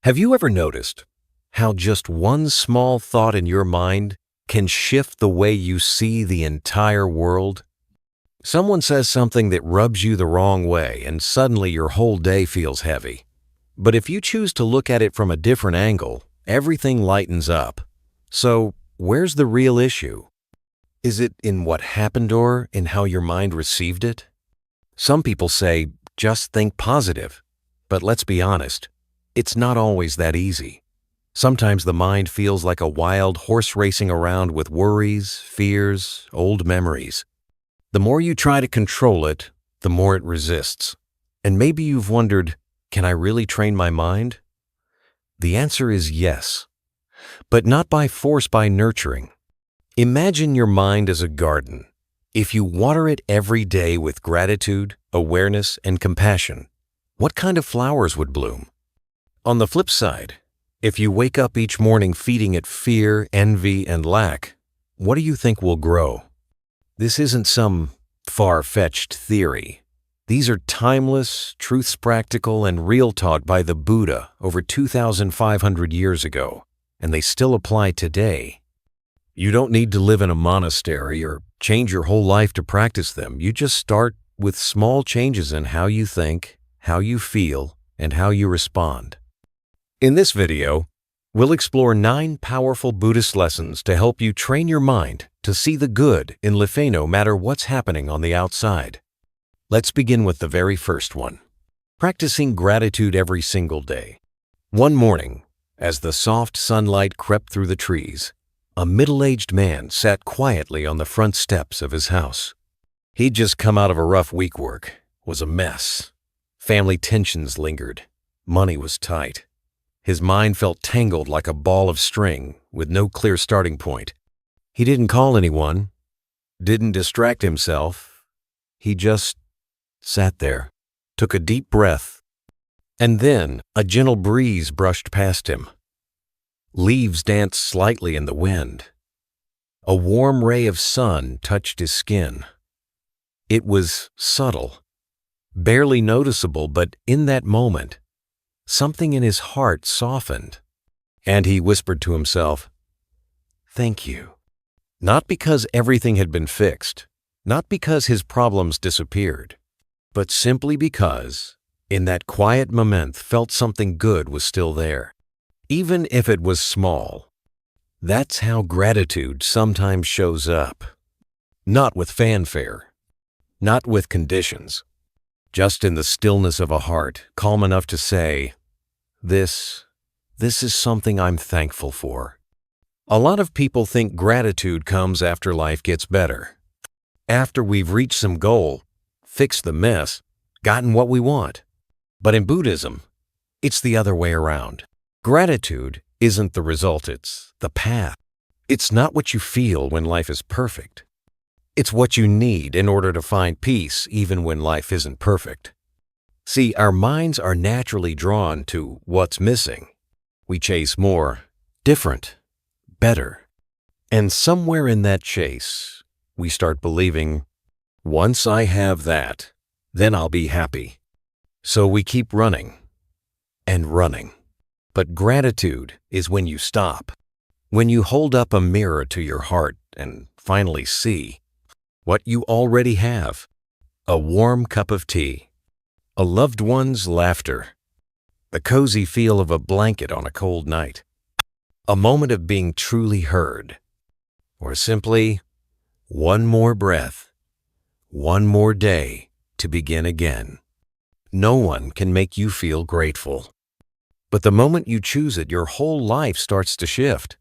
Have you ever noticed how just one small thought in your mind can shift the way you see the entire world? Someone says something that rubs you the wrong way, and suddenly your whole day feels heavy. But if you choose to look at it from a different angle, everything lightens up. So, where's the real issue? Is it in what happened or in how your mind received it? Some people say, just think positive. But let's be honest, it's not always that easy. Sometimes the mind feels like a wild horse racing around with worries, fears, old memories. The more you try to control it, the more it resists. And maybe you've wondered, can I really train my mind? The answer is yes, but not by force, by nurturing. Imagine your mind as a garden. If you water it every day with gratitude, awareness, and compassion, what kind of flowers would bloom? On the flip side, if you wake up each morning feeding it fear, envy, and lack, what do you think will grow? This isn't some far-fetched theory. These are timeless, truths practical, and real taught by the Buddha over 2,500 years ago, and they still apply today. You don't need to live in a monastery or change your whole life to practice them. You just start with small changes in how you think, how you feel, and how you respond. In this video, we'll explore 9 powerful Buddhist lessons to help you train your mind to see the good in life no matter what's happening on the outside. Let's begin with the very first one. Practicing gratitude every single day. One morning, as the soft sunlight crept through the trees, a middle-aged man sat quietly on the front steps of his house. He'd just come out of a rough week work, was a mess. Family tensions lingered. Money was tight. His mind felt tangled like a ball of string with no clear starting point. He didn't call anyone, didn't distract himself. He just sat there, took a deep breath, and then a gentle breeze brushed past him. Leaves danced slightly in the wind. A warm ray of sun touched his skin. It was subtle, barely noticeable, but in that moment, something in his heart softened, and he whispered to himself, "Thank you." Not because everything had been fixed, not because his problems disappeared, but simply because, in that quiet moment, felt something good was still there, even if it was small. That's how gratitude sometimes shows up. Not with fanfare, not with conditions, just in the stillness of a heart, calm enough to say, This is something I'm thankful for. A lot of people think gratitude comes after life gets better. After we've reached some goal, fixed the mess, gotten what we want. But in Buddhism, it's the other way around. Gratitude isn't the result, it's the path. It's not what you feel when life is perfect. It's what you need in order to find peace even when life isn't perfect. See, our minds are naturally drawn to what's missing. We chase more, different, better. And somewhere in that chase, we start believing, once I have that, then I'll be happy. So we keep running and running. But gratitude is when you stop, when you hold up a mirror to your heart and finally see what you already have: a warm cup of tea, a loved one's laughter, the cozy feel of a blanket on a cold night, a moment of being truly heard, or simply one more breath, one more day to begin again. No one can make you feel grateful. But the moment you choose it, your whole life starts to shift.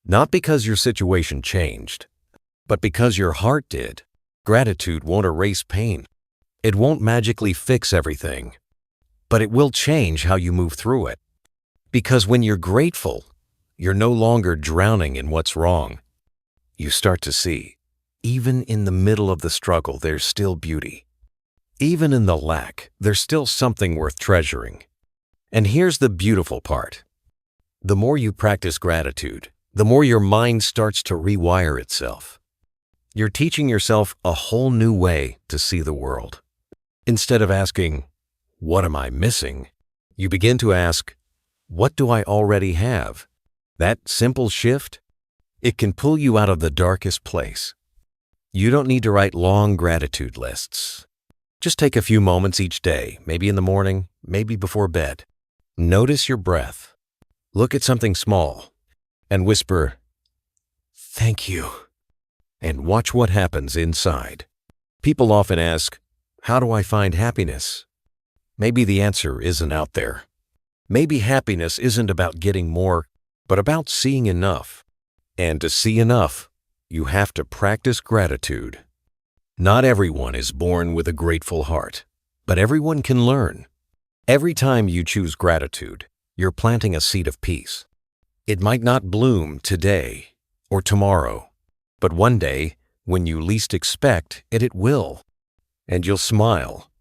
Not because your situation changed, but because your heart did. Gratitude won't erase pain. It won't magically fix everything, but it will change how you move through it. Because when you're grateful, you're no longer drowning in what's wrong. You start to see, even in the middle of the struggle, there's still beauty. Even in the lack, there's still something worth treasuring. And here's the beautiful part. The more you practice gratitude, the more your mind starts to rewire itself. You're teaching yourself a whole new way to see the world. Instead of asking, "What am I missing?" you begin to ask, What do I already have? That simple shift, it can pull you out of the darkest place. You don't need to write long gratitude lists. Just take a few moments each day, maybe in the morning, maybe before bed. Notice your breath. Look at something small and whisper, "Thank you," and watch what happens inside. People often ask, "How do I find happiness?" Maybe the answer isn't out there. Maybe happiness isn't about getting more, but about seeing enough. And to see enough, you have to practice gratitude. Not everyone is born with a grateful heart, but everyone can learn. Every time you choose gratitude, you're planting a seed of peace. It might not bloom today or tomorrow, but one day, when you least expect it, it will. And you'll smile.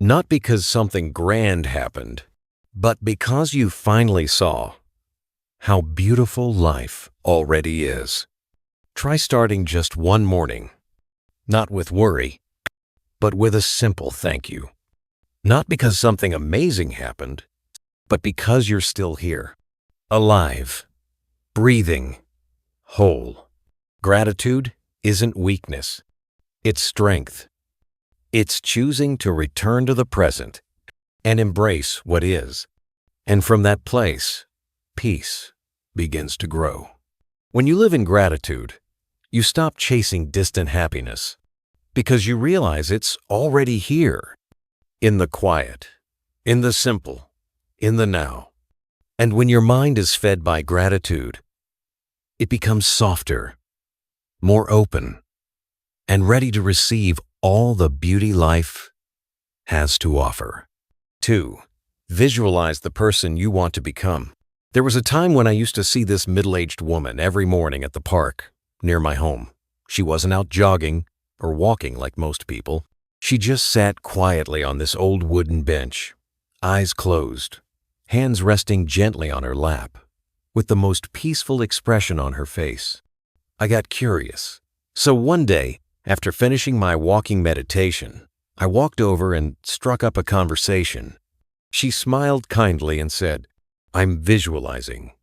Not because something grand happened, but because you finally saw how beautiful life already is. Try starting just one morning, not with worry, but with a simple thank you. Not because something amazing happened, but because you're still here, alive, breathing, whole. Gratitude isn't weakness, it's strength. It's choosing to return to the present and embrace what is. And from that place, peace begins to grow. When you live in gratitude, you stop chasing distant happiness because you realize it's already here, in the quiet, in the simple, in the now. And when your mind is fed by gratitude, it becomes softer, more open, and ready to receive all the beauty life has to offer. 2. Visualize the person you want to become. There was a time when I used to see this middle-aged woman every morning at the park near my home. She wasn't out jogging or walking like most people. She just sat quietly on this old wooden bench, eyes closed, hands resting gently on her lap, with the most peaceful expression on her face. I got curious. So one day, after finishing my walking meditation, I walked over and struck up a conversation. She smiled kindly and said, "I'm visualizing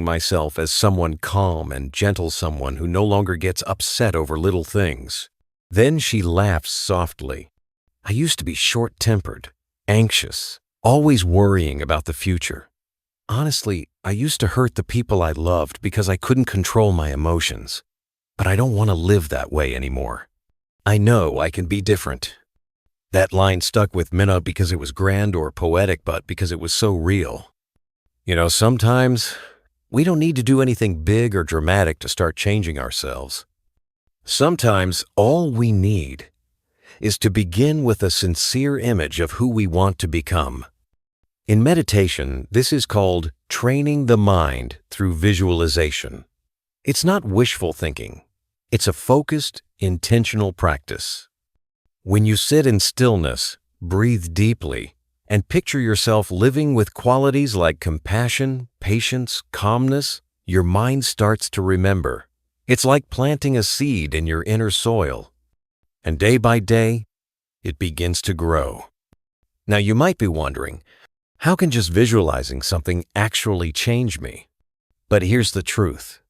myself as someone calm and gentle, someone who no longer gets upset over little things." Then she laughed softly. "I used to be short-tempered, anxious, always worrying about the future. Honestly, I used to hurt the people I loved because I couldn't control my emotions. But I don't want to live that way anymore. I know I can be different." That line stuck with me not because it was grand or poetic, but because it was so real. Sometimes we don't need to do anything big or dramatic to start changing ourselves. Sometimes all we need is to begin with a sincere image of who we want to become. In meditation, this is called training the mind through visualization. It's not wishful thinking. It's a focused, intentional practice. When you sit in stillness, breathe deeply, and picture yourself living with qualities like compassion, patience, calmness, your mind starts to remember. It's like planting a seed in your inner soil. And day by day, it begins to grow. Now you might be wondering, how can just visualizing something actually change me? But here's the truth.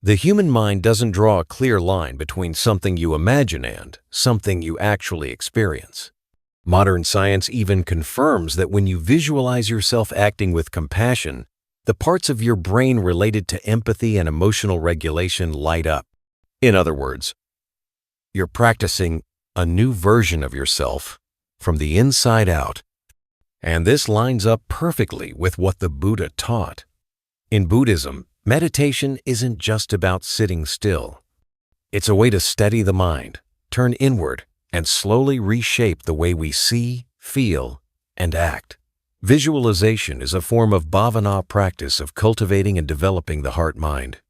The human mind doesn't draw a clear line between something you imagine and something you actually experience. Modern science even confirms that when you visualize yourself acting with compassion, the parts of your brain related to empathy and emotional regulation light up. In other words, you're practicing a new version of yourself from the inside out. And this lines up perfectly with what the Buddha taught. In Buddhism, meditation isn't just about sitting still. It's a way to steady the mind, turn inward, and slowly reshape the way we see, feel, and act. Visualization is a form of bhavana practice of cultivating and developing the heart-mind.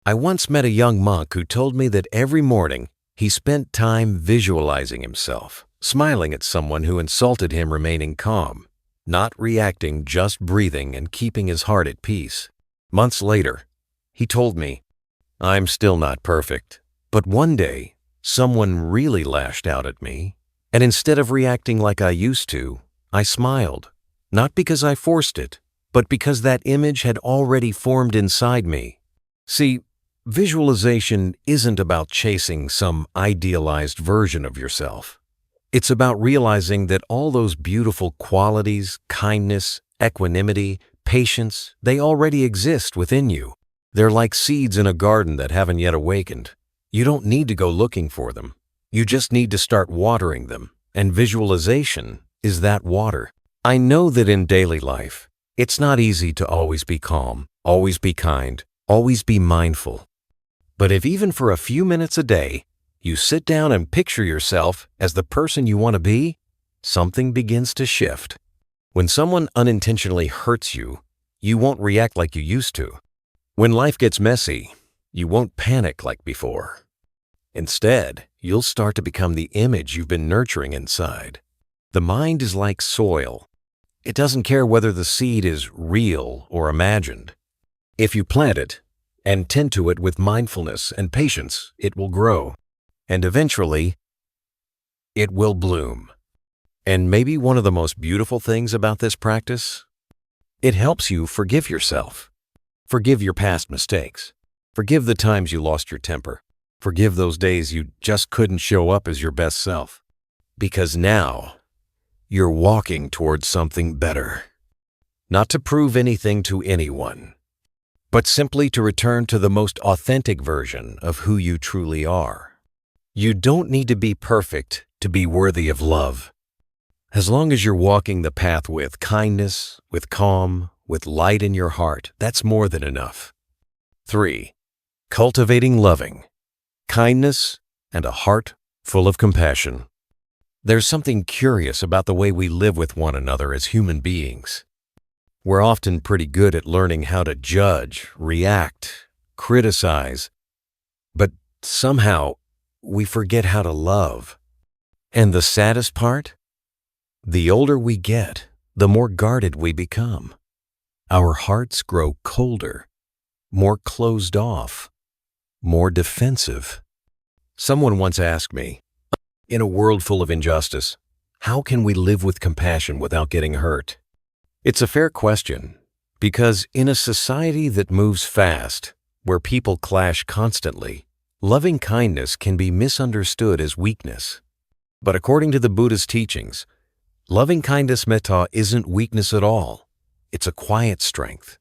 I once met a young monk who told me that every morning he spent time visualizing himself, smiling at someone who insulted him, remaining calm, not reacting, just breathing and keeping his heart at peace. Months later, he told me, "I'm still not perfect, but one day someone really lashed out at me, and instead of reacting like I used to, I smiled, not because I forced it, but because that image had already formed inside me. See, visualization isn't about chasing some idealized version of yourself. It's about realizing that all those beautiful qualities, kindness, equanimity, patience, they already exist within you. They're like seeds in a garden that haven't yet awakened. You don't need to go looking for them. You just need to start watering them, and visualization is that water. I know that in daily life, it's not easy to always be calm, always be kind, always be mindful. But if even for a few minutes a day, you sit down and picture yourself as the person you want to be, something begins to shift. When someone unintentionally hurts you, you won't react like you used to. When life gets messy, you won't panic like before. Instead, you'll start to become the image you've been nurturing inside. The mind is like soil. It doesn't care whether the seed is real or imagined. If you plant it and tend to it with mindfulness and patience, it will grow. And eventually, it will bloom. And maybe one of the most beautiful things about this practice, it helps you forgive yourself. Forgive your past mistakes. Forgive the times you lost your temper. Forgive those days you just couldn't show up as your best self. Because now, you're walking towards something better. Not to prove anything to anyone, but simply to return to the most authentic version of who you truly are. You don't need to be perfect to be worthy of love. As long as you're walking the path with kindness, with calm, with light in your heart, that's more than enough. 3. Cultivating loving, kindness, and a heart full of compassion. There's something curious about the way we live with one another as human beings. We're often pretty good at learning how to judge, react, criticize, but somehow we forget how to love. And the saddest part? The older we get, the more guarded we become. Our hearts grow colder, more closed off, more defensive. Someone once asked me, in a world full of injustice, how can we live with compassion without getting hurt? It's a fair question, because in a society that moves fast, where people clash constantly, loving kindness can be misunderstood as weakness. But according to the Buddhist teachings, loving kindness metta isn't weakness at all. It's a quiet strength,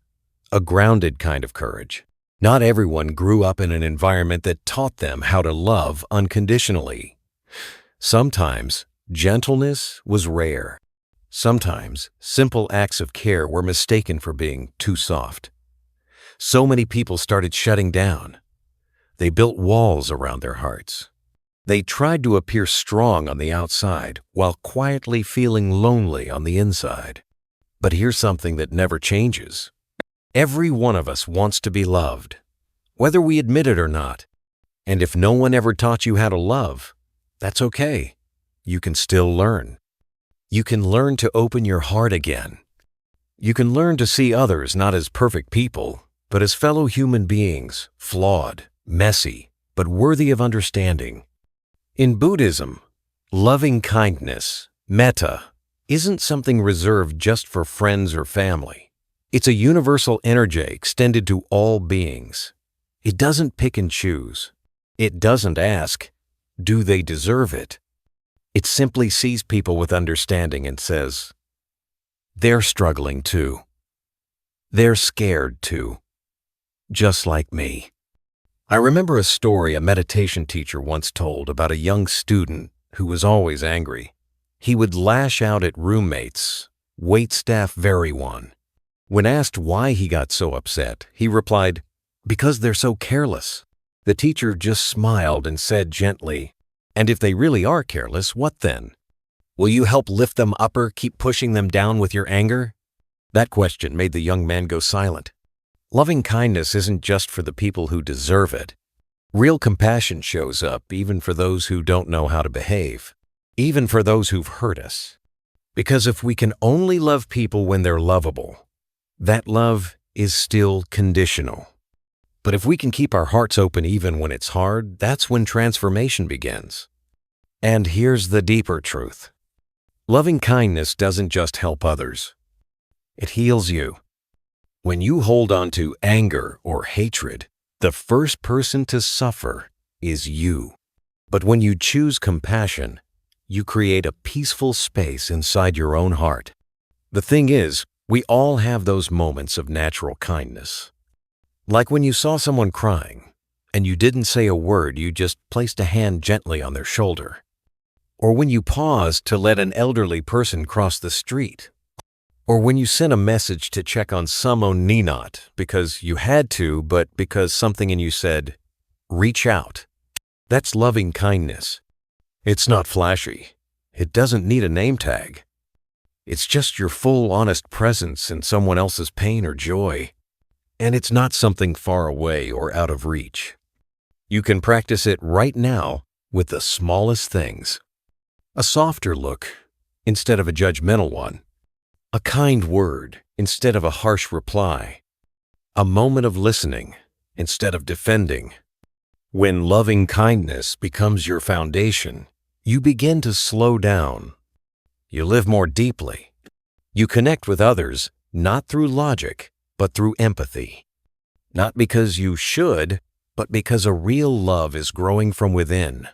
a grounded kind of courage. Not everyone grew up in an environment that taught them how to love unconditionally. Sometimes gentleness was rare. Sometimes simple acts of care were mistaken for being too soft. So many people started shutting down. They built walls around their hearts. They tried to appear strong on the outside while quietly feeling lonely on the inside. But here's something that never changes. Every one of us wants to be loved, whether we admit it or not. And if no one ever taught you how to love, that's okay. You can still learn. You can learn to open your heart again. You can learn to see others not as perfect people, but as fellow human beings, flawed, messy, but worthy of understanding. In Buddhism, loving kindness, metta, isn't something reserved just for friends or family. It's a universal energy extended to all beings. It doesn't pick and choose. It doesn't ask, do they deserve it? It simply sees people with understanding and says, they're struggling too. They're scared too. Just like me. I remember a story a meditation teacher once told about a young student who was always angry. He would lash out at roommates, waitstaff, everyone. When asked why he got so upset, he replied, because they're so careless. The teacher just smiled and said gently, and if they really are careless, what then? Will you help lift them up or keep pushing them down with your anger? That question made the young man go silent. Loving kindness isn't just for the people who deserve it. Real compassion shows up even for those who don't know how to behave, even for those who've hurt us. Because if we can only love people when they're lovable, that love is still conditional. But if we can keep our hearts open even when it's hard, that's when transformation begins. And here's the deeper truth. Loving kindness doesn't just help others. It heals you. When you hold on to anger or hatred, the first person to suffer is you. But when you choose compassion, you create a peaceful space inside your own heart. The thing is, we all have those moments of natural kindness. Like when you saw someone crying, and you didn't say a word, you just placed a hand gently on their shoulder. Or when you paused to let an elderly person cross the street. Or when you sent a message to check on someone not because you had to, but because something in you said, reach out. That's loving kindness. It's not flashy. It doesn't need a name tag. It's just your full, honest presence in someone else's pain or joy. And it's not something far away or out of reach. You can practice it right now with the smallest things. A softer look instead of a judgmental one. A kind word instead of a harsh reply. A moment of listening instead of defending. When loving kindness becomes your foundation, you begin to slow down. You live more deeply. You connect with others not through logic, but through empathy. Not because you should, but because a real love is growing from within.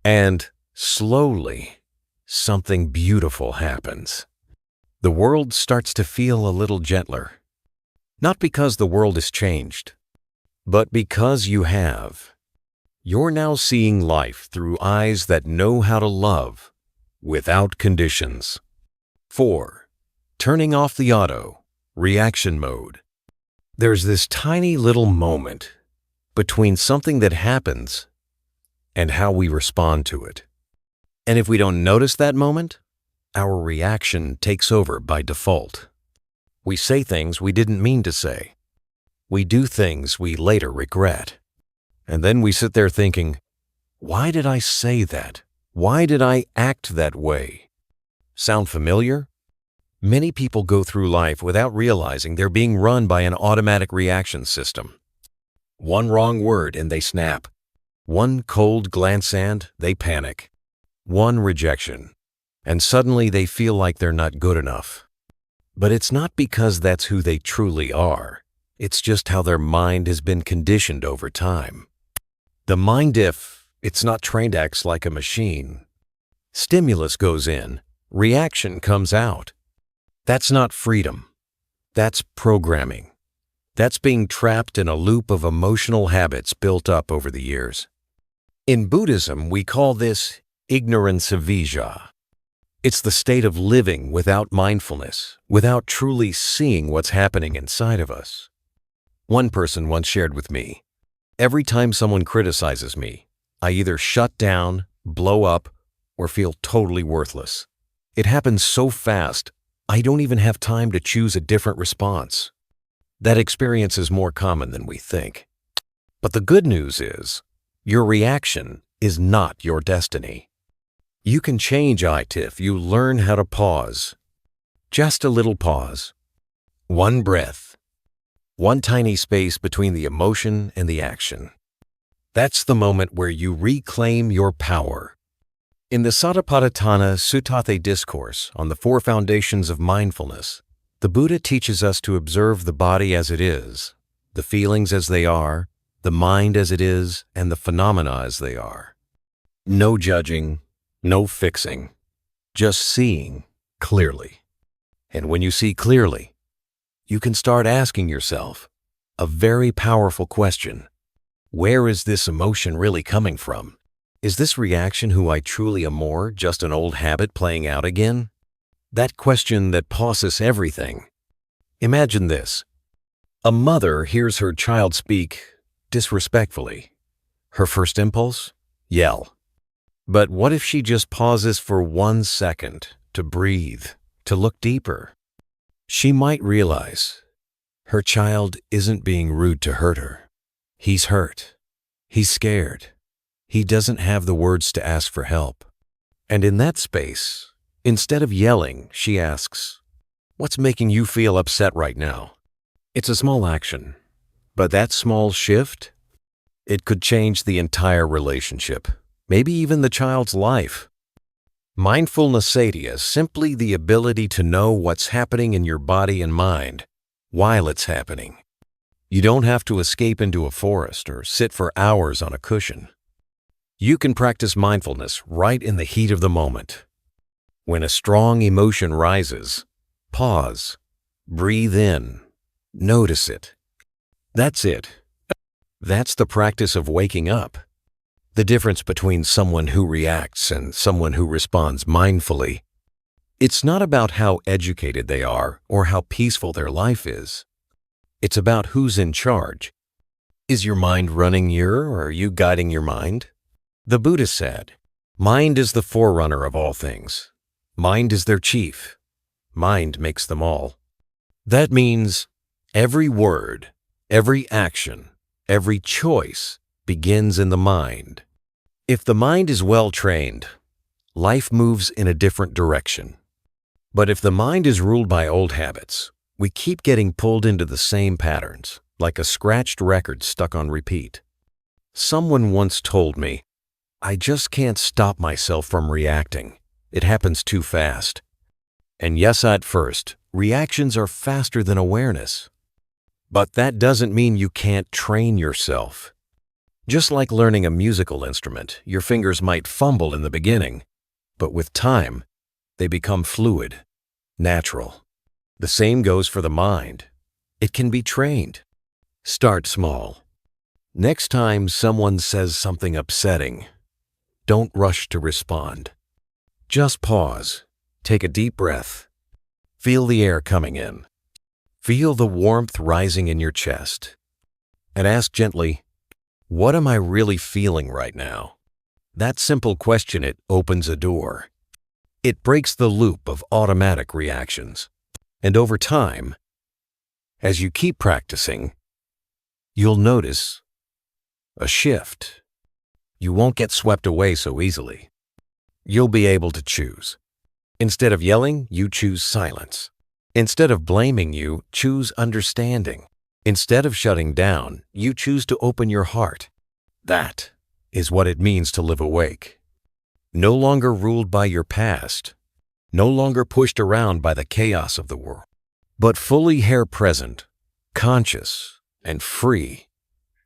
And slowly, something beautiful happens. The world starts to feel a little gentler. Not because the world has changed, but because you have. You're now seeing life through eyes that know how to love without conditions. 4. Turning off the auto, reaction mode. There's this tiny little moment between something that happens and how we respond to it. And if we don't notice that moment, our reaction takes over by default. We say things we didn't mean to say. We do things we later regret. And then we sit there thinking, why did I say that? Why did I act that way? Sound familiar? Many people go through life without realizing they're being run by an automatic reaction system. One wrong word and they snap. One cold glance and they panic. One rejection, and suddenly they feel like they're not good enough. But it's not because that's who they truly are. It's just how their mind has been conditioned over time. The mind, if it's not trained, acts like a machine. Stimulus goes in, reaction comes out. That's not freedom. That's programming. That's being trapped in a loop of emotional habits built up over the years. In Buddhism, we call this ignorance of vijja. It's the state of living without mindfulness, without truly seeing what's happening inside of us. One person once shared with me, every time someone criticizes me, I either shut down, blow up, or feel totally worthless. It happens so fast, I don't even have time to choose a different response. That experience is more common than we think. But the good news is, your reaction is not your destiny. You can change it if you learn how to pause. Just a little pause. One breath. One tiny space between the emotion and the action. That's the moment where you reclaim your power. In the Satipatthana Sutta Discourse on the 4 foundations of mindfulness, the Buddha teaches us to observe the body as it is, the feelings as they are, the mind as it is, and the phenomena as they are. No judging, no fixing, just seeing clearly. And when you see clearly, you can start asking yourself a very powerful question. Where is this emotion really coming from? Is this reaction who I truly am or just an old habit playing out again? That question that pauses everything. Imagine this. A mother hears her child speak disrespectfully. Her first impulse? Yell. But what if she just pauses for 1 second to breathe, to look deeper? She might realize her child isn't being rude to hurt her. He's hurt. He's scared. He doesn't have the words to ask for help. And in that space, instead of yelling, she asks, "What's making you feel upset right now?" It's a small action, but that small shift, it could change the entire relationship, maybe even the child's life. Mindfulness is simply the ability to know what's happening in your body and mind while it's happening. You don't have to escape into a forest or sit for hours on a cushion. You can practice mindfulness right in the heat of the moment. When a strong emotion rises, pause, breathe in, notice it. That's it. That's the practice of waking up. The difference between someone who reacts and someone who responds mindfully. It's not about how educated they are or how peaceful their life is. It's about who's in charge. Is your mind running you, or are you guiding your mind? The Buddhist said, "Mind is the forerunner of all things. Mind is their chief. Mind makes them all." That means every word, every action, every choice begins in the mind. If the mind is well trained, life moves in a different direction. But if the mind is ruled by old habits, we keep getting pulled into the same patterns, like a scratched record stuck on repeat. Someone once told me, "I just can't stop myself from reacting. It happens too fast." And yes, at first, reactions are faster than awareness. But that doesn't mean you can't train yourself. Just like learning a musical instrument, your fingers might fumble in the beginning, but with time, they become fluid, natural. The same goes for the mind. It can be trained. Start small. Next time someone says something upsetting, don't rush to respond. Just pause, take a deep breath, feel the air coming in, feel the warmth rising in your chest, and ask gently, "What am I really feeling right now?" That simple question, it opens a door. It breaks the loop of automatic reactions. And over time, as you keep practicing, you'll notice a shift. You won't get swept away so easily. You'll be able to choose. Instead of yelling, you choose silence. Instead of blaming, you choose understanding. Instead of shutting down, you choose to open your heart. That is what it means to live awake. No longer ruled by your past, no longer pushed around by the chaos of the world, but fully here present, conscious, and free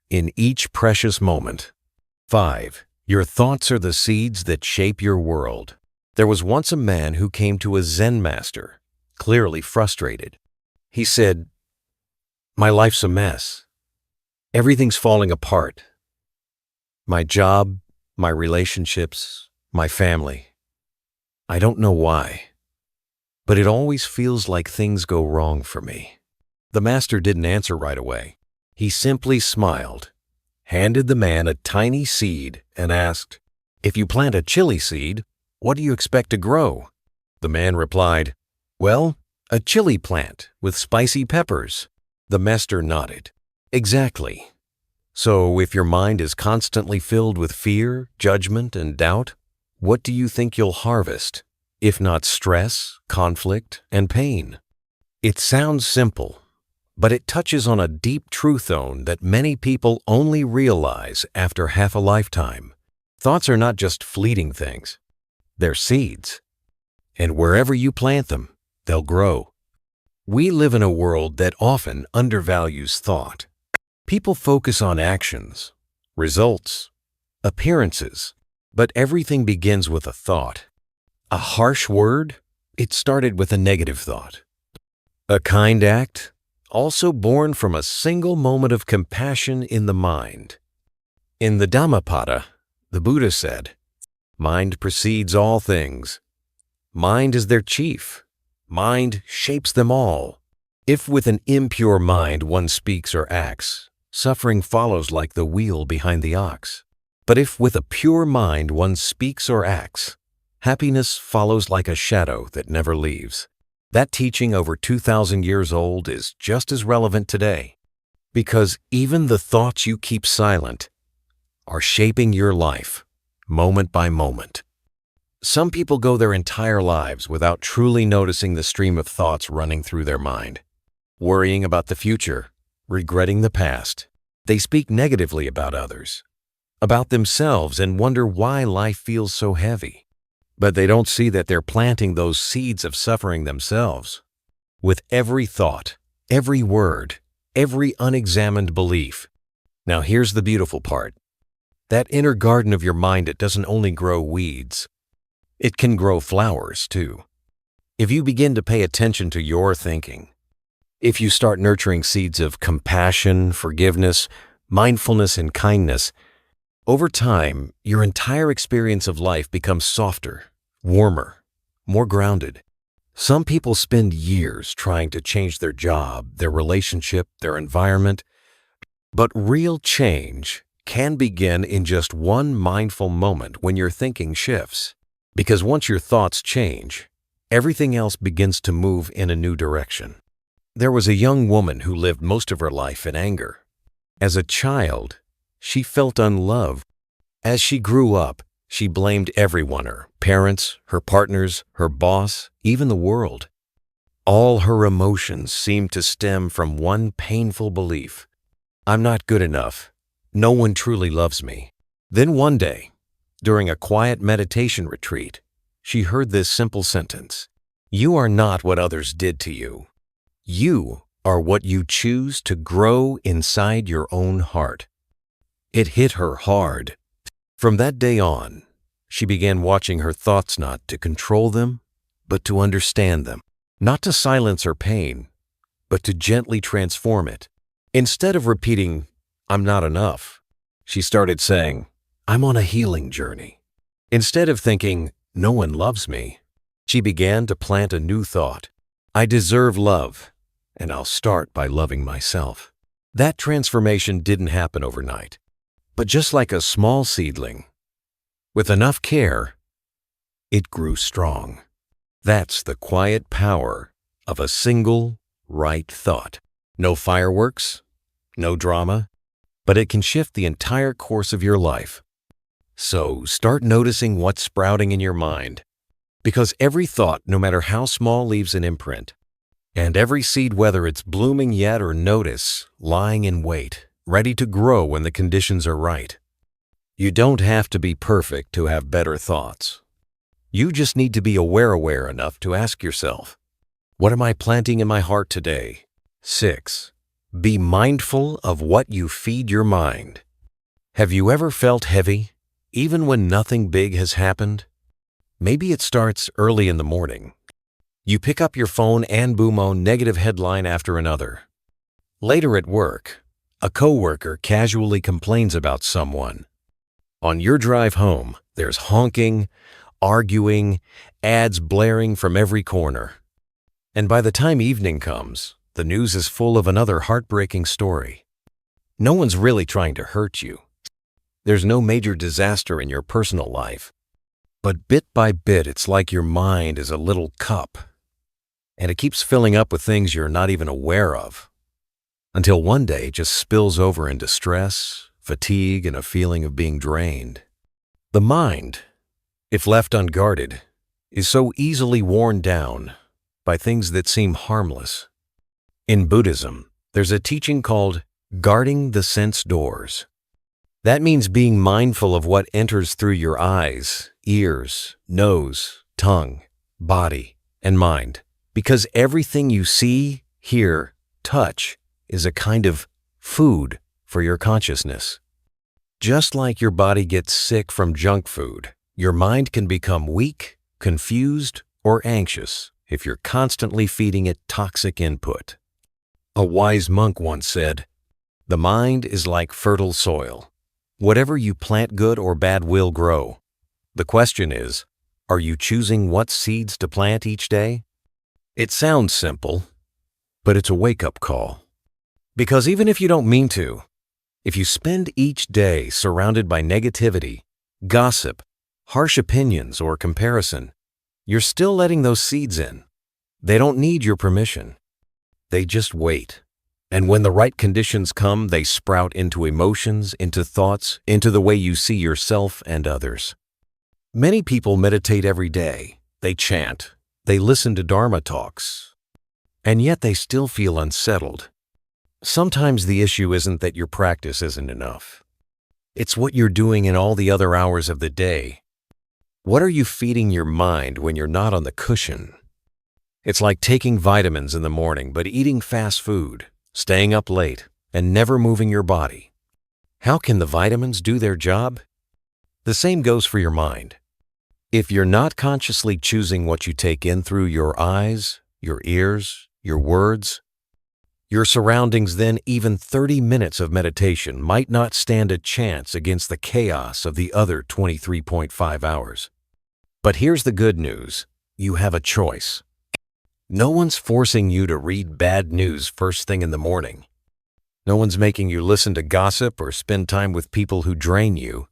in each precious moment. 5. Your thoughts are the seeds that shape your world. There was once a man who came to a Zen master, clearly frustrated. He said, "My life's a mess. Everything's falling apart. My job, my relationships, my family. I don't know why, but it always feels like things go wrong for me." The master didn't answer right away. He simply smiled, handed the man a tiny seed, and asked, "If you plant a chili seed, what do you expect to grow?" The man replied, "Well, a chili plant with spicy peppers." The master nodded. "Exactly. So if your mind is constantly filled with fear, judgment, and doubt, what do you think you'll harvest, if not stress, conflict, and pain?" It sounds simple, but it touches on a deep truth zone that many people only realize after half a lifetime. Thoughts are not just fleeting things. They're seeds. And wherever you plant them, they'll grow. We live in a world that often undervalues thought. People focus on actions, results, appearances, but everything begins with a thought. A harsh word? It started with a negative thought. A kind act? Also born from a single moment of compassion in the mind. In the Dhammapada, the Buddha said, "Mind precedes all things. Mind is their chief. Mind shapes them all. If with an impure mind one speaks or acts, suffering follows like the wheel behind the ox. But if with a pure mind one speaks or acts, happiness follows like a shadow that never leaves." That teaching, over 2,000 years old, is just as relevant today. Because even the thoughts you keep silent are shaping your life, moment by moment. Some people go their entire lives without truly noticing the stream of thoughts running through their mind. Worrying about the future, regretting the past. They speak negatively about others, about themselves, and wonder why life feels so heavy. But they don't see that they're planting those seeds of suffering themselves. With every thought, Every word, every unexamined belief. Now here's the beautiful part. That inner garden of your mind, it doesn't only grow weeds. It can grow flowers too. If you begin to pay attention to your thinking, if you start nurturing seeds of compassion, forgiveness, mindfulness, and kindness, over time, your entire experience of life becomes softer, warmer, more grounded. Some people spend years trying to change their job, their relationship, their environment, but real change can begin in just one mindful moment when your thinking shifts. Because once your thoughts change, everything else begins to move in a new direction. There was a young woman who lived most of her life in anger. As a child, she felt unloved. As she grew up, she blamed everyone, her parents, her partners, her boss, even the world. All her emotions seemed to stem from one painful belief: I'm not good enough. No one truly loves me. Then one day, during a quiet meditation retreat, she heard this simple sentence: You are not what others did to you. You are what you choose to grow inside your own heart. It hit her hard. From that day on, she began watching her thoughts, not to control them, but to understand them. Not to silence her pain, but to gently transform it. Instead of repeating, I'm not enough, she started saying, I'm on a healing journey. Instead of thinking, no one loves me, she began to plant a new thought: I deserve love, and I'll start by loving myself. That transformation didn't happen overnight, but just like a small seedling, with enough care, it grew strong. That's the quiet power of a single right thought. No fireworks, no drama, but it can shift the entire course of your life. So start noticing what's sprouting in your mind, because every thought, no matter how small, leaves an imprint. And every seed, whether it's blooming yet or notice, lying in wait, ready to grow when the conditions are right. You don't have to be perfect to have better thoughts. You just need to be aware enough to ask yourself, what am I planting in my heart today? 6. Be mindful of what you feed your mind. Have you ever felt heavy, even when nothing big has happened? Maybe it starts early in the morning. You pick up your phone and boom, a negative headline after another. Later at work, a coworker casually complains about someone. On your drive home, there's honking, arguing, ads blaring from every corner. And by the time evening comes, the news is full of another heartbreaking story. No one's really trying to hurt you. There's no major disaster in your personal life. But bit by bit, it's like your mind is a little cup, and it keeps filling up with things you're not even aware of, until one day it just spills over into stress, fatigue, and a feeling of being drained. The mind, if left unguarded, is so easily worn down by things that seem harmless. In Buddhism, there's a teaching called guarding the sense doors. That means being mindful of what enters through your eyes, ears, nose, tongue, body, and mind. Because everything you see, hear, touch is a kind of food for your consciousness. Just like your body gets sick from junk food, your mind can become weak, confused, or anxious if you're constantly feeding it toxic input. A wise monk once said, "The mind is like fertile soil. Whatever you plant, good or bad, will grow. The question is, are you choosing what seeds to plant each day?" It sounds simple, but it's a wake-up call. Because even if you don't mean to, if you spend each day surrounded by negativity, gossip, harsh opinions, or comparison, you're still letting those seeds in. They don't need your permission. They just wait. And when the right conditions come, they sprout into emotions, into thoughts, into the way you see yourself and others. Many people meditate every day. They chant. They listen to Dharma talks. And yet they still feel unsettled. Sometimes the issue isn't that your practice isn't enough. It's what you're doing in all the other hours of the day. What are you feeding your mind when you're not on the cushion? It's like taking vitamins in the morning but eating fast food, staying up late, and never moving your body. How can the vitamins do their job? The same goes for your mind. If you're not consciously choosing what you take in through your eyes, your ears, your words, your surroundings, then even 30 minutes of meditation might not stand a chance against the chaos of the other 23.5 hours. But here's the good news. You have a choice. No one's forcing you to read bad news first thing in the morning. No one's making you listen to gossip or spend time with people who drain you.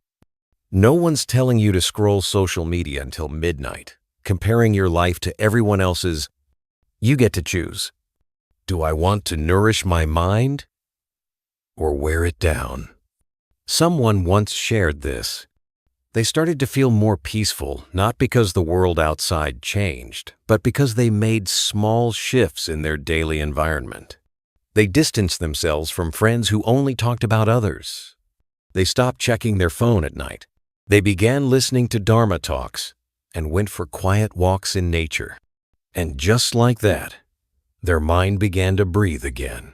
No one's telling you to scroll social media until midnight, comparing your life to everyone else's. You get to choose. Do I want to nourish my mind or wear it down? Someone once shared this. They started to feel more peaceful, not because the world outside changed, but because they made small shifts in their daily environment. They distanced themselves from friends who only talked about others. They stopped checking their phone at night. They began listening to Dharma talks and went for quiet walks in nature. And just like that, their mind began to breathe again.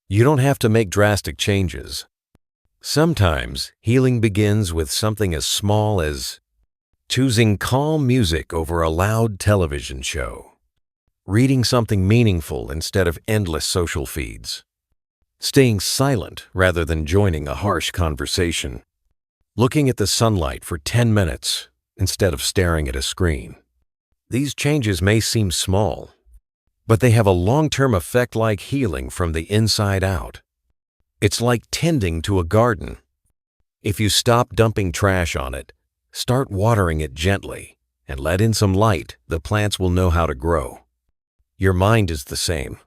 You don't have to make drastic changes. Sometimes healing begins with something as small as choosing calm music over a loud television show, reading something meaningful instead of endless social feeds, staying silent rather than joining a harsh conversation, looking at the sunlight for 10 minutes instead of staring at a screen. These changes may seem small, but they have a long-term effect like healing from the inside out. It's like tending to a garden. If you stop dumping trash on it, start watering it gently, and let in some light, the plants will know how to grow. Your mind is the same.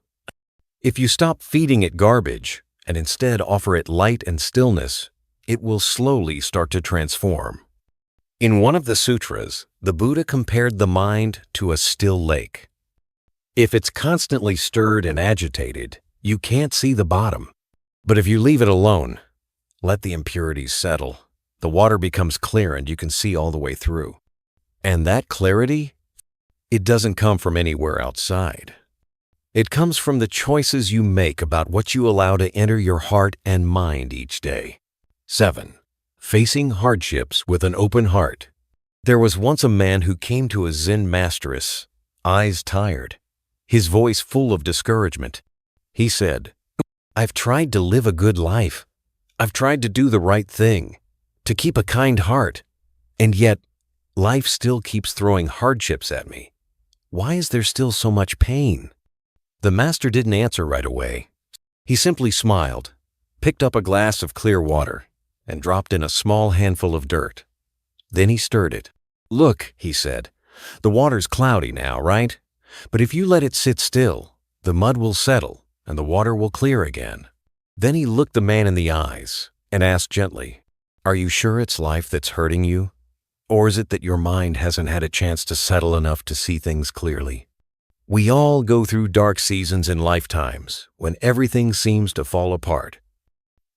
If you stop feeding it garbage and instead offer it light and stillness, it will slowly start to transform. In one of the sutras, the Buddha compared the mind to a still lake. If it's constantly stirred and agitated, you can't see the bottom. But if you leave it alone, let the impurities settle, the water becomes clear and you can see all the way through. And that clarity, it doesn't come from anywhere outside. It comes from the choices you make about what you allow to enter your heart and mind each day. 7. Facing hardships with an open heart. There was once a man who came to a Zen masteress, eyes tired, his voice full of discouragement. He said, "I've tried to live a good life. I've tried to do the right thing, to keep a kind heart, and yet life still keeps throwing hardships at me. Why is there still so much pain?" The master didn't answer right away. He simply smiled, picked up a glass of clear water, and dropped in a small handful of dirt. Then he stirred it. "Look," he said, "the water's cloudy now, right? But if you let it sit still, the mud will settle and the water will clear again." Then he looked the man in the eyes and asked gently, "Are you sure it's life that's hurting you? Or is it that your mind hasn't had a chance to settle enough to see things clearly?" We all go through dark seasons in lifetimes when everything seems to fall apart.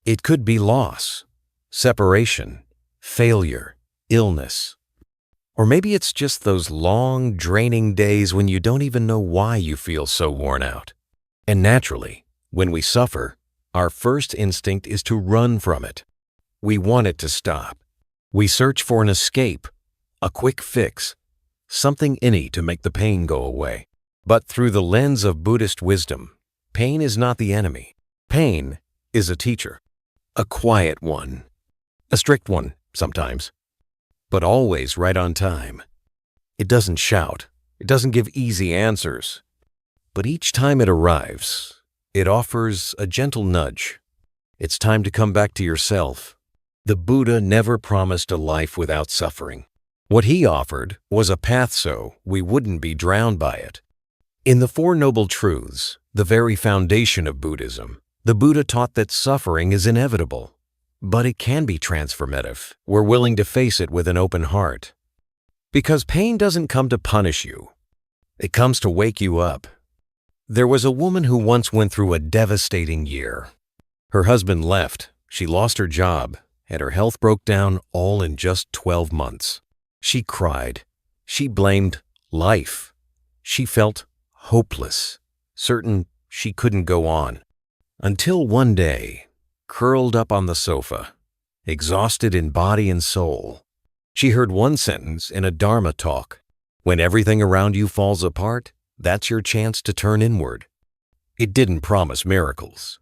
It could be loss, separation, failure, illness. Or maybe it's just those long, draining days when you don't even know why you feel so worn out. And naturally, when we suffer, our first instinct is to run from it. We want it to stop. We search for an escape, a quick fix, something any to make the pain go away. But through the lens of Buddhist wisdom, pain is not the enemy. Pain is a teacher, a quiet one, a strict one sometimes, but always right on time. It doesn't shout, it doesn't give easy answers, but each time it arrives, it offers a gentle nudge. It's time to come back to yourself. The Buddha never promised a life without suffering. What he offered was a path so we wouldn't be drowned by it. In the Four Noble Truths, the very foundation of Buddhism, the Buddha taught that suffering is inevitable, but it can be transformative. We're willing to face it with an open heart. Because pain doesn't come to punish you. It comes to wake you up. There was a woman who once went through a devastating year. Her husband left, she lost her job, and her health broke down all in just 12 months. She cried. She blamed life. She felt hopeless, certain she couldn't go on. Until one day, curled up on the sofa, exhausted in body and soul, she heard one sentence in a Dharma talk. When everything around you falls apart, that's your chance to turn inward. It didn't promise miracles,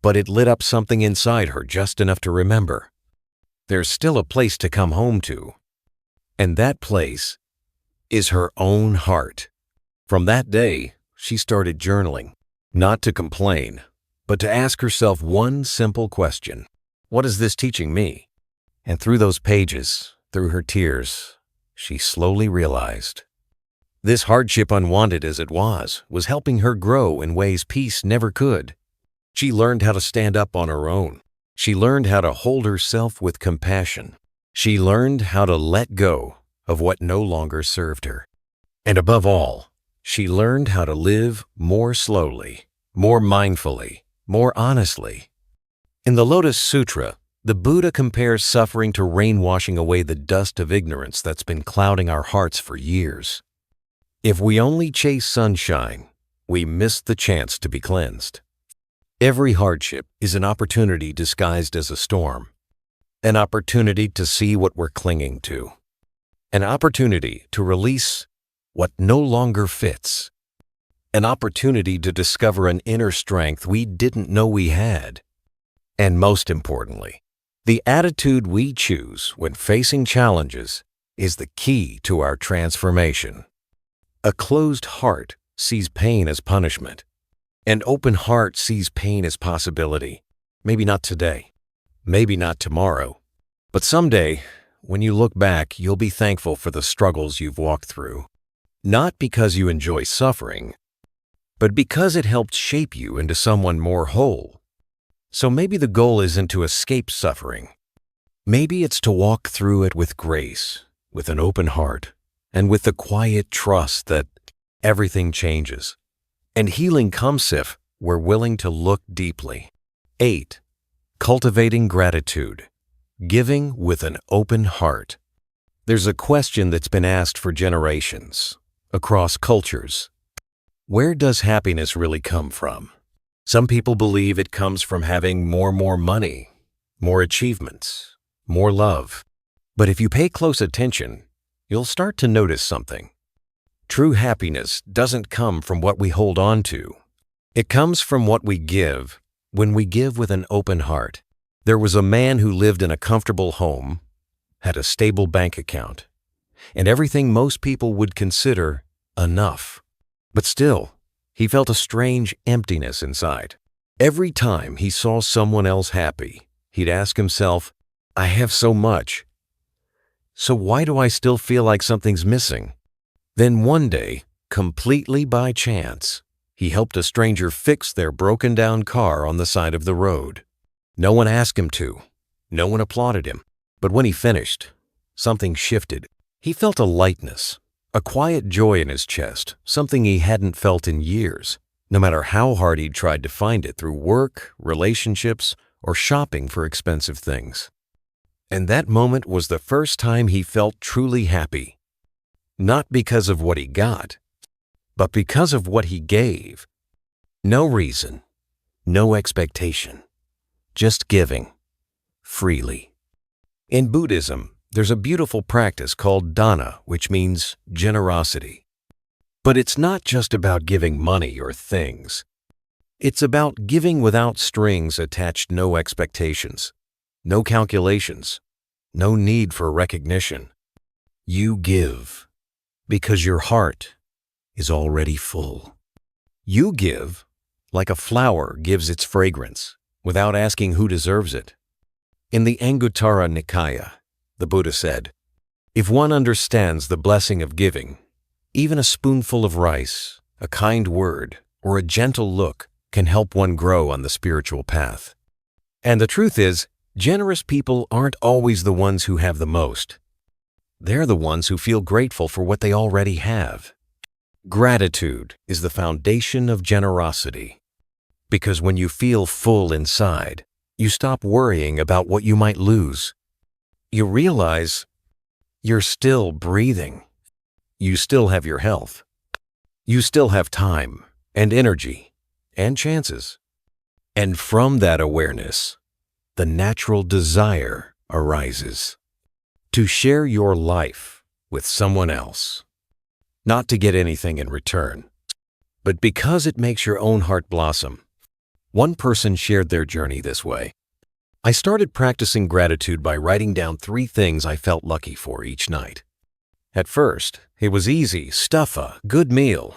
but it lit up something inside her just enough to remember. There's still a place to come home to, and that place is her own heart. From that day, she started journaling, not to complain, but to ask herself one simple question. What is this teaching me? And through those pages, through her tears, she slowly realized this hardship, unwanted as it was helping her grow in ways peace never could. She learned how to stand up on her own. She learned how to hold herself with compassion. She learned how to let go of what no longer served her. And above all, she learned how to live more slowly, more mindfully, more honestly. In the Lotus Sutra, the Buddha compares suffering to rain washing away the dust of ignorance that's been clouding our hearts for years. If we only chase sunshine, we miss the chance to be cleansed. Every hardship is an opportunity disguised as a storm, an opportunity to see what we're clinging to, an opportunity to release what no longer fits, an opportunity to discover an inner strength we didn't know we had. And most importantly, the attitude we choose when facing challenges is the key to our transformation. A closed heart sees pain as punishment. An open heart sees pain as possibility. Maybe not today, maybe not tomorrow, but someday, when you look back, you'll be thankful for the struggles you've walked through. Not because you enjoy suffering, but because it helped shape you into someone more whole. So maybe the goal isn't to escape suffering. Maybe it's to walk through it with grace, with an open heart, and with the quiet trust that everything changes. And healing comes if we're willing to look deeply. 8. Cultivating gratitude. Giving with an open heart. There's a question that's been asked for generations, across cultures. Where does happiness really come from? Some people believe it comes from having more money, more achievements, more love. But if you pay close attention, you'll start to notice something. True happiness doesn't come from what we hold on to. It comes from what we give when we give with an open heart. There was a man who lived in a comfortable home, had a stable bank account, and everything most people would consider enough. But still, he felt a strange emptiness inside. Every time he saw someone else happy, he'd ask himself, I have so much. So why do I still feel like something's missing? Then one day, completely by chance, he helped a stranger fix their broken down car on the side of the road. No one asked him to. No one applauded him. But when he finished, something shifted. He felt a lightness, a quiet joy in his chest, something he hadn't felt in years, no matter how hard he'd tried to find it through work, relationships, or shopping for expensive things. And that moment was the first time he felt truly happy. Not because of what he got, but because of what he gave. No reason, no expectation, just giving, freely. In Buddhism, there's a beautiful practice called dana, which means generosity. But it's not just about giving money or things. It's about giving without strings attached, no expectations, no calculations, no need for recognition. You give because your heart is already full. You give like a flower gives its fragrance without asking who deserves it. In the Anguttara Nikaya, the Buddha said, if one understands the blessing of giving, even a spoonful of rice, a kind word, or a gentle look can help one grow on the spiritual path. And the truth is, generous people aren't always the ones who have the most. They're the ones who feel grateful for what they already have. Gratitude is the foundation of generosity. Because when you feel full inside, you stop worrying about what you might lose. You realize you're still breathing. You still have your health. You still have time and energy and chances. And from that awareness, the natural desire arises to share your life with someone else, not to get anything in return, but because it makes your own heart blossom. One person shared their journey this way. I started practicing gratitude by writing down 3 things I felt lucky for each night. At first, it was easy stuff: a good meal,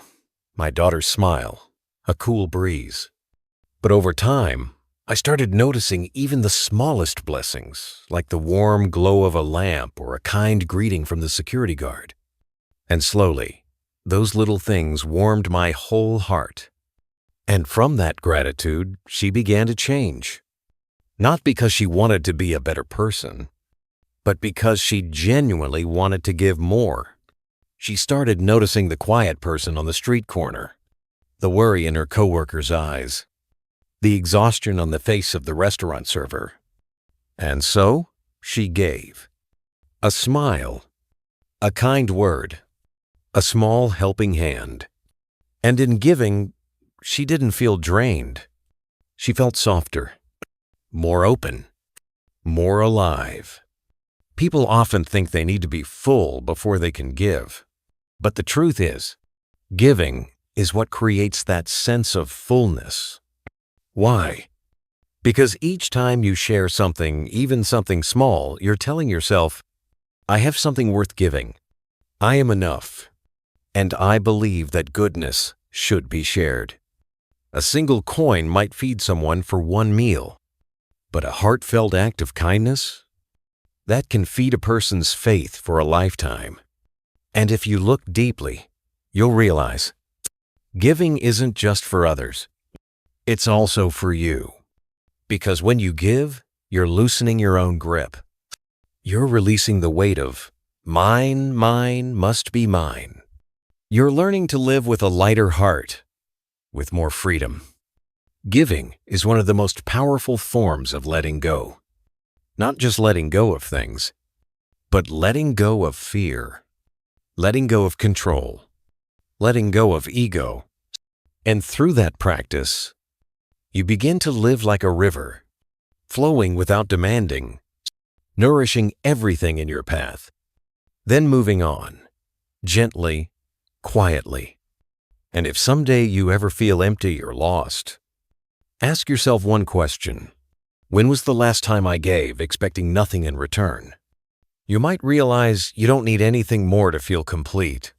my daughter's smile, a cool breeze. But over time, I started noticing even the smallest blessings, like the warm glow of a lamp or a kind greeting from the security guard. And slowly, those little things warmed my whole heart. And from that gratitude, she began to change. Not because she wanted to be a better person, but because she genuinely wanted to give more. She started noticing the quiet person on the street corner, the worry in her coworker's eyes, the exhaustion on the face of the restaurant server. And so, she gave. A smile, a kind word, a small helping hand. And in giving, she didn't feel drained. She felt softer, more open, more alive. People often think they need to be full before they can give. But the truth is, giving is what creates that sense of fullness. Why? Because each time you share something, even something small, you're telling yourself, I have something worth giving. I am enough. And I believe that goodness should be shared. A single coin might feed someone for 1 meal, but a heartfelt act of kindness? That can feed a person's faith for a lifetime. And if you look deeply, you'll realize giving isn't just for others. It's also for you. Because when you give, you're loosening your own grip. You're releasing the weight of mine must be mine. You're learning to live with a lighter heart, with more freedom. Giving is one of the most powerful forms of letting go. Not just letting go of things, but letting go of fear, letting go of control, letting go of ego. And through that practice, you begin to live like a river, flowing without demanding, nourishing everything in your path, then moving on, gently, quietly. And if someday you ever feel empty or lost, ask yourself one question. When was the last time I gave, expecting nothing in return? You might realize you don't need anything more to feel complete.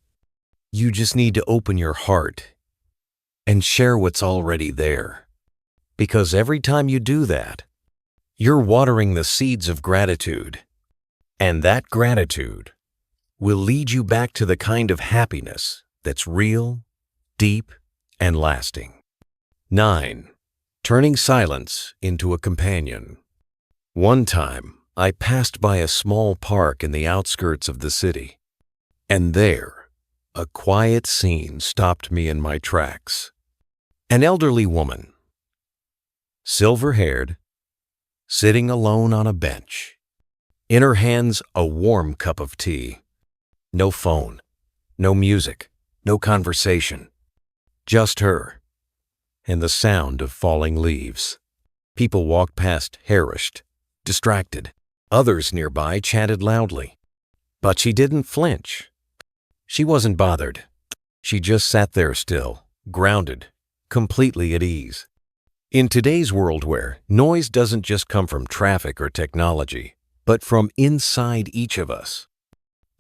You just need to open your heart and share what's already there. Because every time you do that, you're watering the seeds of gratitude. And that gratitude will lead you back to the kind of happiness that's real, deep, and lasting. 9. Turning silence into a companion. One time, I passed by a small park in the outskirts of the city. And there, a quiet scene stopped me in my tracks. An elderly woman, silver-haired, sitting alone on a bench. In her hands, a warm cup of tea. No phone, no music, no conversation. Just her, and the sound of falling leaves. People walked past, harassed, distracted. Others nearby chatted loudly. But she didn't flinch. She wasn't bothered. She just sat there still, grounded, completely at ease. In today's world where noise doesn't just come from traffic or technology, but from inside each of us,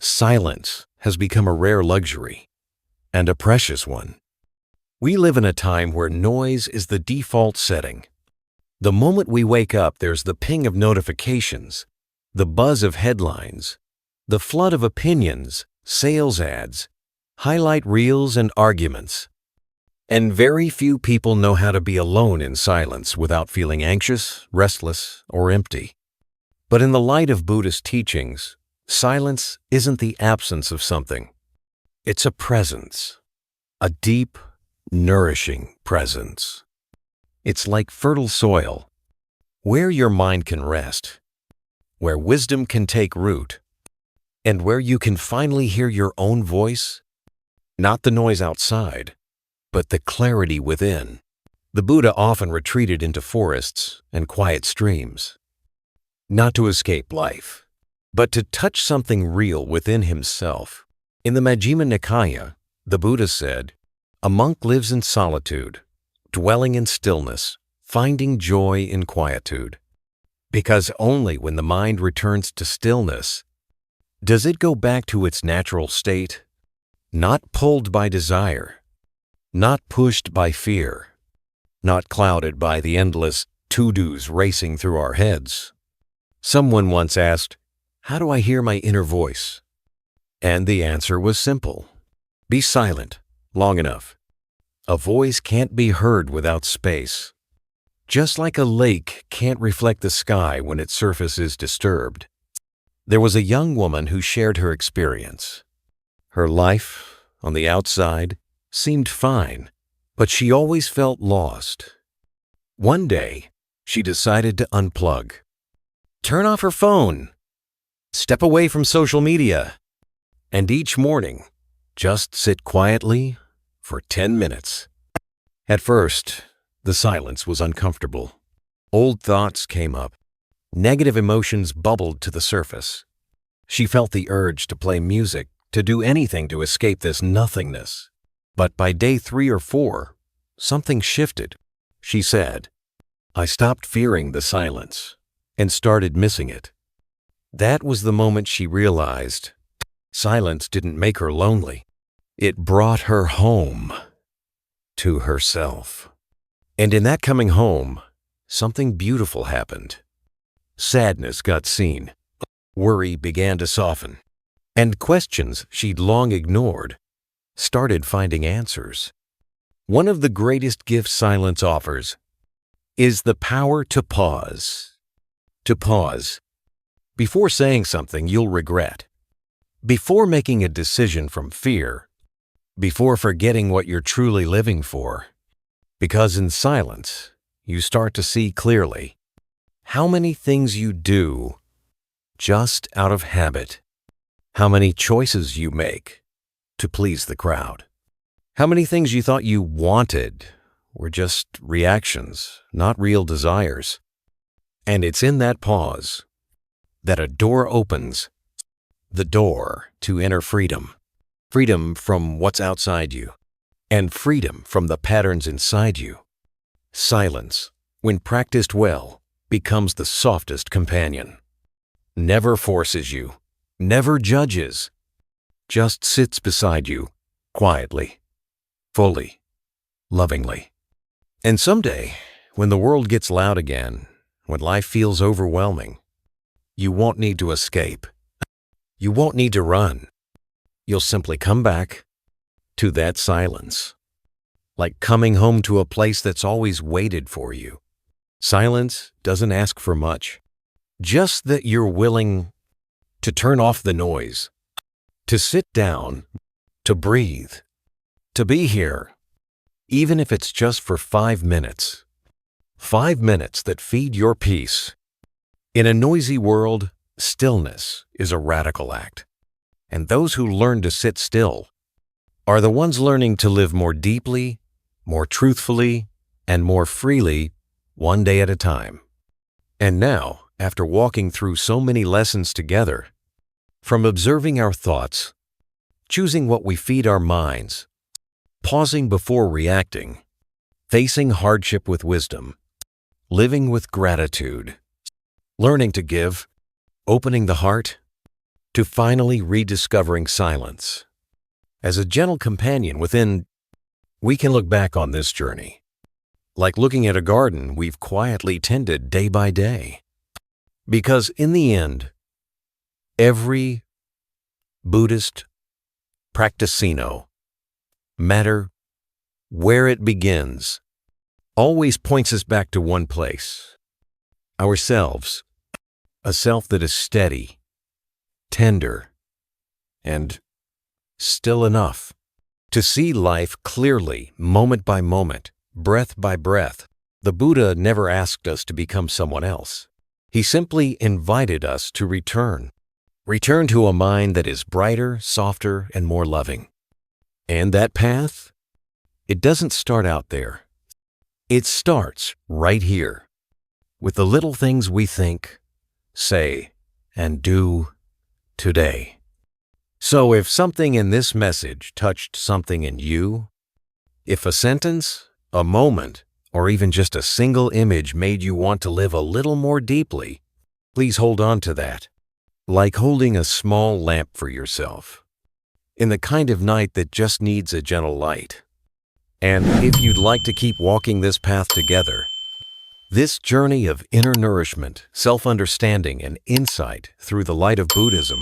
silence has become a rare luxury and a precious one. We live in a time where noise is the default setting. The moment we wake up, there's the ping of notifications, the buzz of headlines, the flood of opinions, sales ads, highlight reels, and arguments. And very few people know how to be alone in silence without feeling anxious, restless, or empty. But in the light of Buddhist teachings, silence isn't the absence of something. It's a presence, a deep, nourishing presence. It's like fertile soil, where your mind can rest, where wisdom can take root, and where you can finally hear your own voice, Not the noise outside, but the clarity within. The Buddha often retreated into forests and quiet streams, not to escape life, but to touch something real within himself. In the Majjhima Nikaya, the Buddha said, "A monk lives in solitude, dwelling in stillness, finding joy in quietude, because only when the mind returns to stillness does it go back to its natural state, not pulled by desire, not pushed by fear, not clouded by the endless to-dos racing through our heads." Someone once asked, "How do I hear my inner voice?" And the answer was simple. Be silent long enough. A voice can't be heard without space. Just like a lake can't reflect the sky when its surface is disturbed. There was a young woman who shared her experience. Her life, on the outside, seemed fine, but she always felt lost. One day, she decided to unplug. Turn off her phone. Step away from social media. And each morning, just sit quietly for 10 minutes. At first, the silence was uncomfortable. Old thoughts came up. Negative emotions bubbled to the surface. She felt the urge to play music, to do anything to escape this nothingness. But by day 3 or 4, something shifted. She said, "I stopped fearing the silence and started missing it." That was the moment she realized silence didn't make her lonely. It brought her home to herself. And in that coming home, something beautiful happened. Sadness got seen. Worry began to soften. And questions she'd long ignored started finding answers. One of the greatest gifts silence offers is the power to pause. To pause. Before saying something you'll regret. Before making a decision from fear. Before forgetting what you're truly living for. Because in silence, you start to see clearly how many things you do just out of habit. How many choices you make to please the crowd. How many things you thought you wanted were just reactions, not real desires. And it's in that pause that a door opens, the door to inner freedom. Freedom from what's outside you, and freedom from the patterns inside you. Silence, when practiced well, becomes the softest companion. Never forces you, never judges, just sits beside you, quietly, fully, lovingly. And someday, when the world gets loud again, when life feels overwhelming, you won't need to escape. You won't need to run. You'll simply come back to that silence, like coming home to a place that's always waited for you. Silence doesn't ask for much, just that you're willing to turn off the noise, to sit down, to breathe, to be here, even if it's just for 5 minutes. 5 minutes that feed your peace. In a noisy world, stillness is a radical act. And those who learn to sit still are the ones learning to live more deeply, more truthfully, and more freely, one day at a time. And now, after walking through so many lessons together, from observing our thoughts, choosing what we feed our minds, pausing before reacting, facing hardship with wisdom, living with gratitude, learning to give, opening the heart, to finally rediscovering silence. As a gentle companion within, we can look back on this journey, like looking at a garden we've quietly tended day by day. Because in the end, every Buddhist practicino, matter where it begins, always points us back to one place, ourselves, a self that is steady, tender, and still enough to see life clearly, moment by moment, breath by breath. The Buddha never asked us to become someone else. He simply invited us to return to a mind that is brighter, softer, and more loving. And that path? It doesn't start out there. It starts right here, with the little things we think, say, and do today. So if something in this message touched something in you, if a sentence, a moment, or even just a single image made you want to live a little more deeply, please hold on to that, like holding a small lamp for yourself, in the kind of night that just needs a gentle light. And if you'd like to keep walking this path together, this journey of inner nourishment, self-understanding, and insight through the light of Buddhism,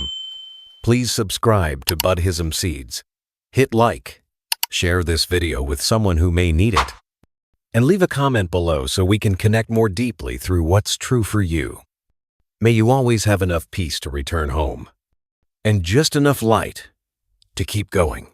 please subscribe to Buddhism Seeds, hit like, share this video with someone who may need it, and leave a comment below so we can connect more deeply through what's true for you. May you always have enough peace to return home, and just enough light to keep going.